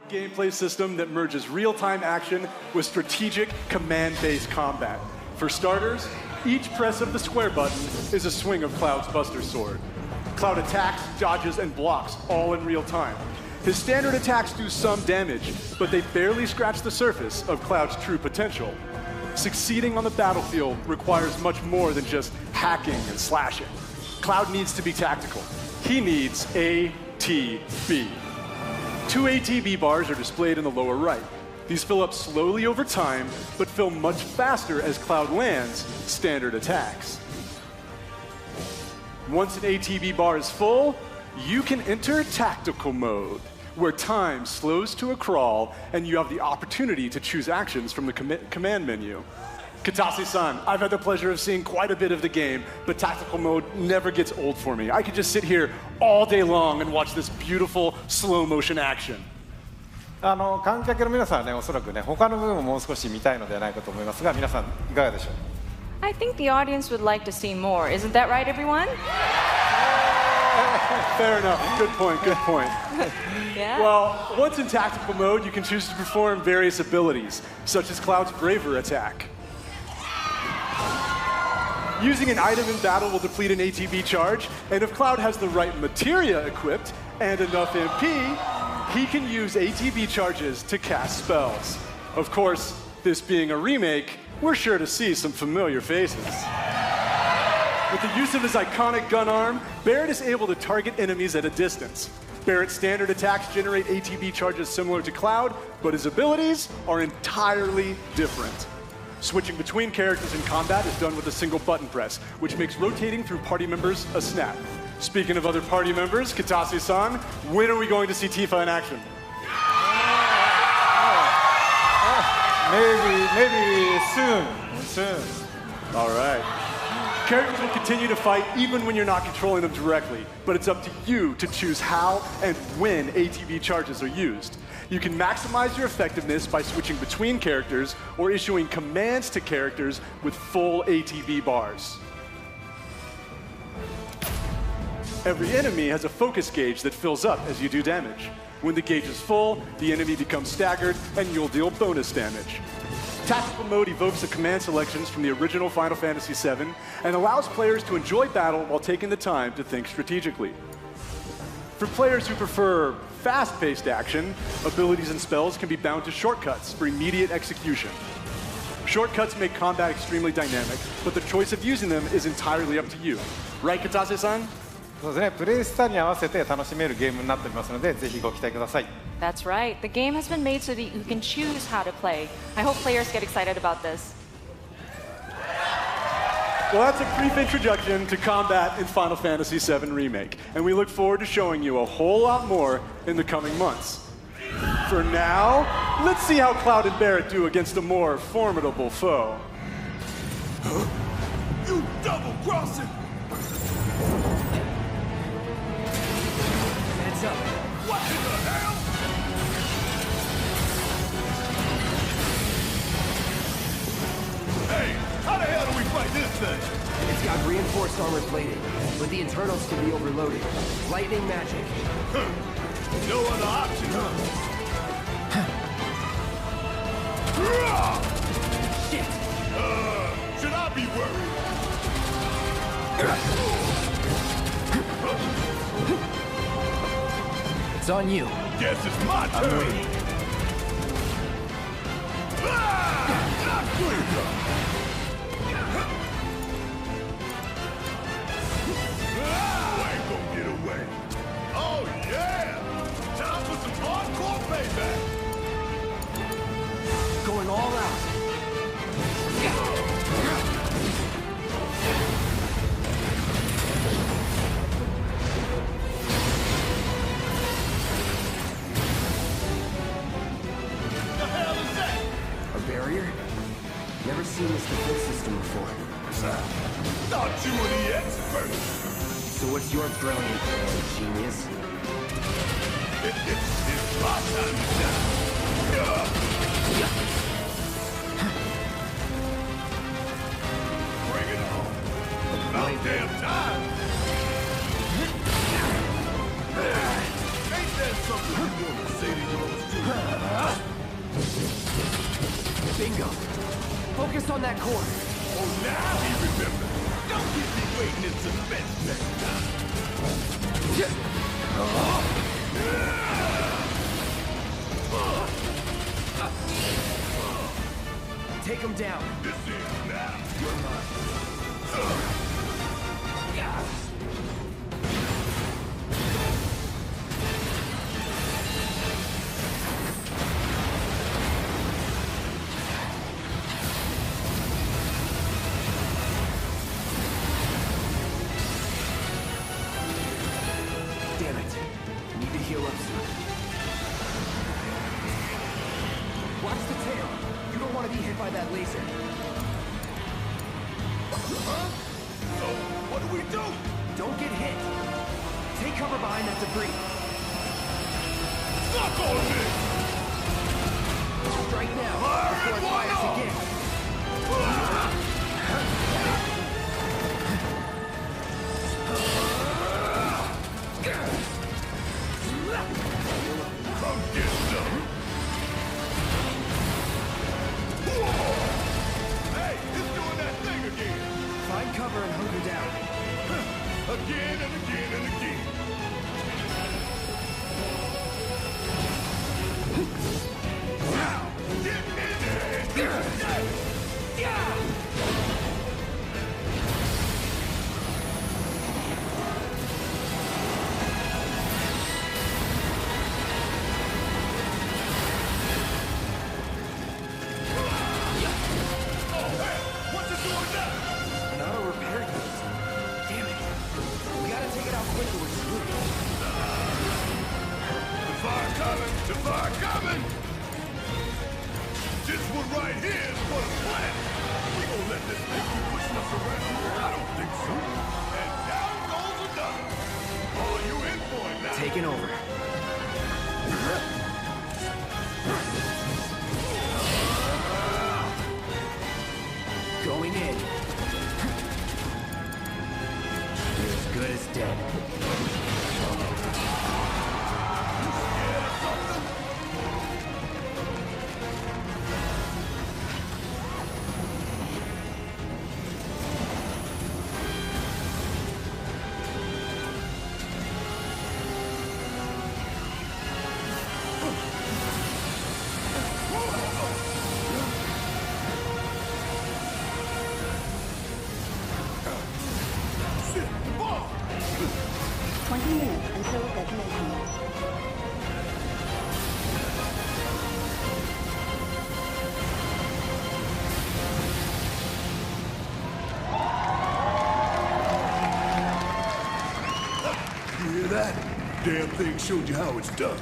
gameplay system that merges real-time action with strategic command-based combat. For starters, each press of the square button is a swing of Cloud's Buster Sword. Cloud attacks, dodges, and blocks all in real time. His standard attacks do some damage, but they barely scratch the surface of Cloud's true potential. Succeeding on the battlefield requires much more than just hacking and slashing. Cloud needs to be tactical. He needs ATB. 2 ATB bars are displayed in the lower right. These fill up slowly over time, but fill much faster as Cloud lands standard attacks. Once an ATB bar is full, you can enter tactical mode, where time slows to a crawl and you have the opportunity to choose actions from the command menu. Katase-san, I've had the pleasure of seeing quite a bit of the game, but tactical mode never gets old for me. I could just sit here all day long and watch this beautiful slow motion action. 観客の皆さんはね、おそらくね、他の部分ももう少し見たいのではないかと思いますが、皆さんいかがでしょう。I think the audience would like to see more. Isn't that right, everyone? Fair enough. Good point. Good point. Yeah? Well, once in tactical mode, you can choose to perform various abilities, such as Cloud's Braver attack. Using an item in battle will deplete an ATB charge, and if Cloud has the right materia equipped and enough MP, he can use ATB charges to cast spells. Of course, this being a remake, we're sure to see some familiar faces. With the use of his iconic gun arm, Barret is able to target enemies at a distance. Barret's standard attacks generate ATB charges similar to Cloud, but his abilities are entirely different. Switching between characters in combat is done with a single button press, which makes rotating through party members a snap. Speaking of other party members, Katase-san, when are we going to see Tifa in action? Maybe soon. All right. Characters will continue to fight even when you're not controlling them directly, but it's up to you to choose how and when ATB charges are used. You can maximize your effectiveness by switching between characters or issuing commands to characters with full ATB bars. Every enemy has a focus gauge that fills up as you do damage. When the gauge is full, the enemy becomes staggered and you'll deal bonus damage. Tactical mode evokes the command selections from the original Final Fantasy VII and allows players to enjoy battle while taking the time to think strategically. For players who prefer fast-paced action, abilities and spells can be bound to shortcuts for immediate execution. Shortcuts make combat extremely dynamic, but the choice of using them is entirely up to you. Right, Katase-san? そうですね、プレイスタイルに合わせて楽しめるゲームになっておりますので、ぜひご期待ください。That's right. The game has been made so that you can choose how to play. I hope players get excited about this. Well, that's a brief introduction to combat in Final Fantasy VII Remake, and we look forward to showing you a whole lot more in the coming months. For now, let's see how Cloud and Barret do against a more formidable foe. Huh? You double-crossing! Heads up. What in the hell? Hey, how the hell do we fight this thing? It's got reinforced armor plating, but the internals can be overloaded. Lightning magic. No other option, huh? Shit! Should I be worried? It's on you. Guess it's my turn. I'm waiting. I ain't gonna get away. Oh yeah! Time for some hardcore payback. Going all out. The hell is that? A barrier? Never seen this defense system before. Thought you were the expert. So what's your brilliant plan, genius? It's my time to shine. Bring it on. About damn time. Ain't that something you want to say to yours too? go. Focus on that core. Oh, now he remembers. Don't keep me waiting in suspense next time. Take him down. This is now. You're mine. Damn it. Need to heal up soon. Watch the tail. You don't want to be hit by that laser. Huh? So, what do we do? Don't get hit. Take cover behind that debris. Suck on this! Strike now Fire before it and one fires off! again. Come get some! Hey, it's doing that thing again! Find cover and hunker down. Again and again and again! Now, get in there and get that! What's it doing now? An auto repair unit. Damn it. We gotta take it out quick or we're screwed. The fire coming! The fire coming! This one right here is for the plant! We gonna let this thing keep pushing us around? I don't think so. And down goes another. All you in for it now. Taking over. Going in. You're as good as dead. Shit, bomb! 20 minutes until detonation. You hear that? Damn thing showed you how it's done.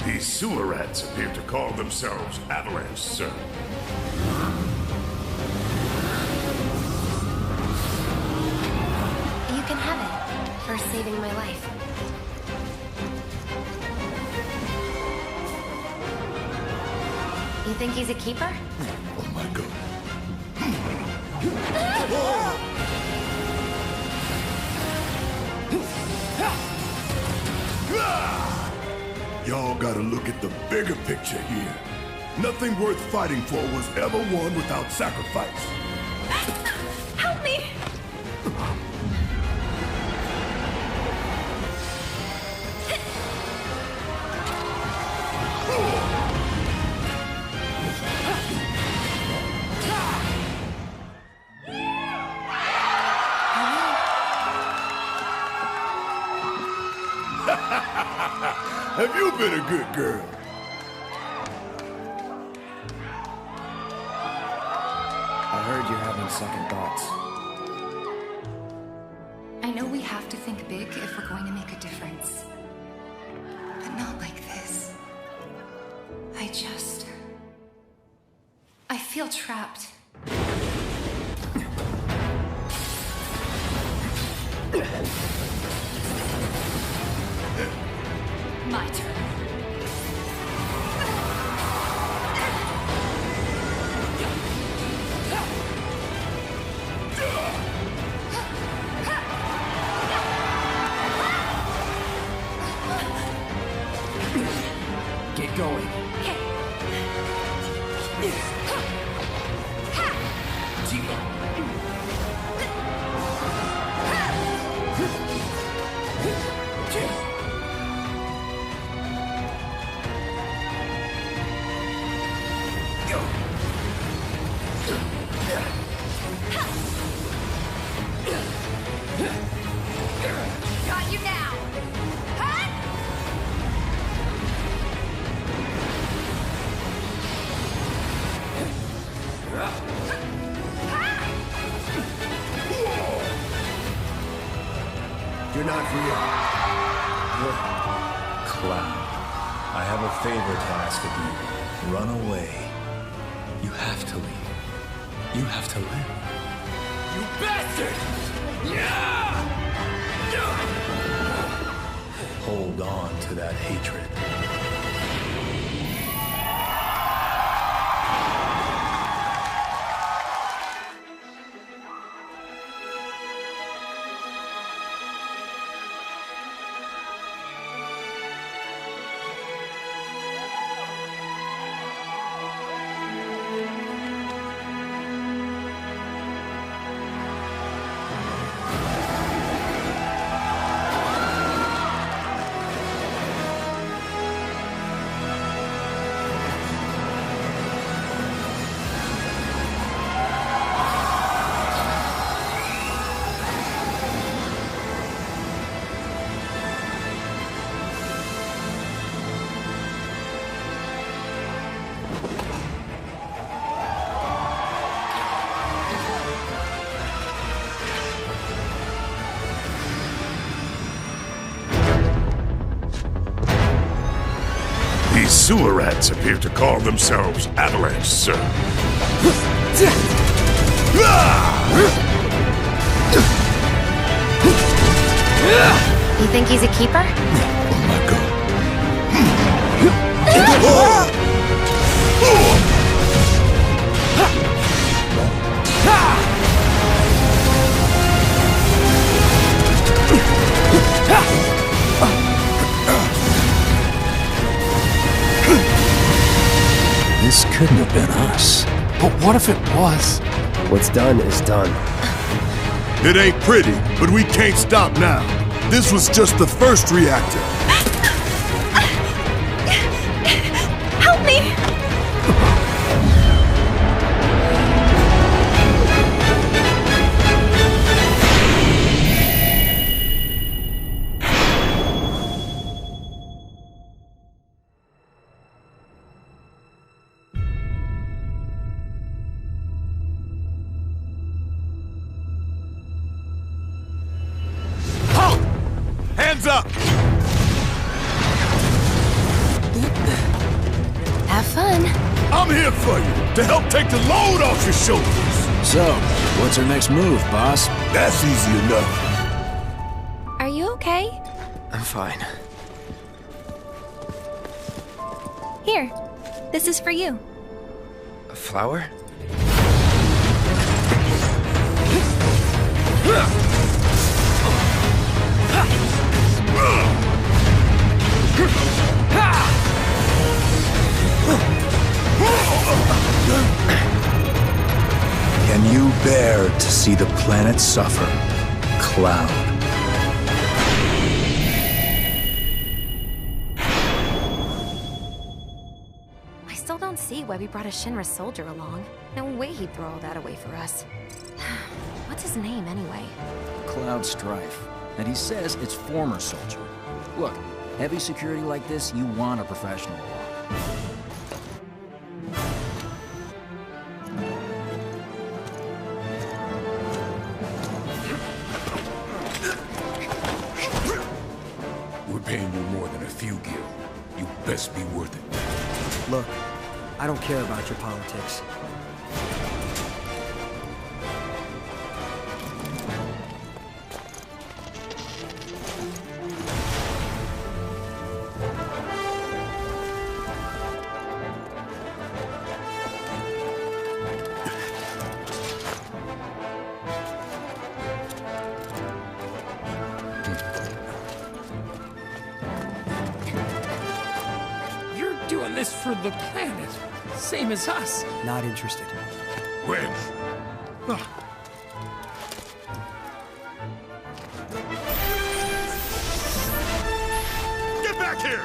These sewer rats appear to call themselves Avalanche, sir. You can have it for saving my life. You think he's a keeper? Oh my god. Y'all gotta look at the bigger picture here. Nothing worth fighting for was ever won without sacrifice. Help me! Have you been a good girl? I heard you're having second thoughts. I know we have to think big if we're going to make a difference. But not like this. I feel trapped. My turn. Get going. Got you now. You're not real. Cloud, I have a favor to ask of you. Run away. You have to leave. You have to live. You bastard! Yeah! Hold on to that hatred. These sewer rats appear to call themselves Avalanche, sir. You think he's a keeper? Oh my god. This couldn't have been us. But what if it was? What's done is done. It ain't pretty, but we can't stop now. This was just the first reactor. Help me! Hands up! Have fun. I'm here for you, to help take the load off your shoulders. So, what's our next move, boss? That's easy enough. Are you okay? I'm fine. Here. This is for you. A flower? Can you bear to see the planet suffer? Cloud. I still don't see why we brought a Shinra soldier along. No way he'd throw all that away for us. What's his name, anyway? Cloud Strife. And he says it's former soldier. Look, heavy security like this, you want a professional along. paying you more than a few gil. You best be worth it. Look, I don't care about your politics. Doing this for the planet, same as us. Not interested. Wedge. Get back here!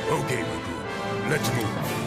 Okay, my group. Let's move.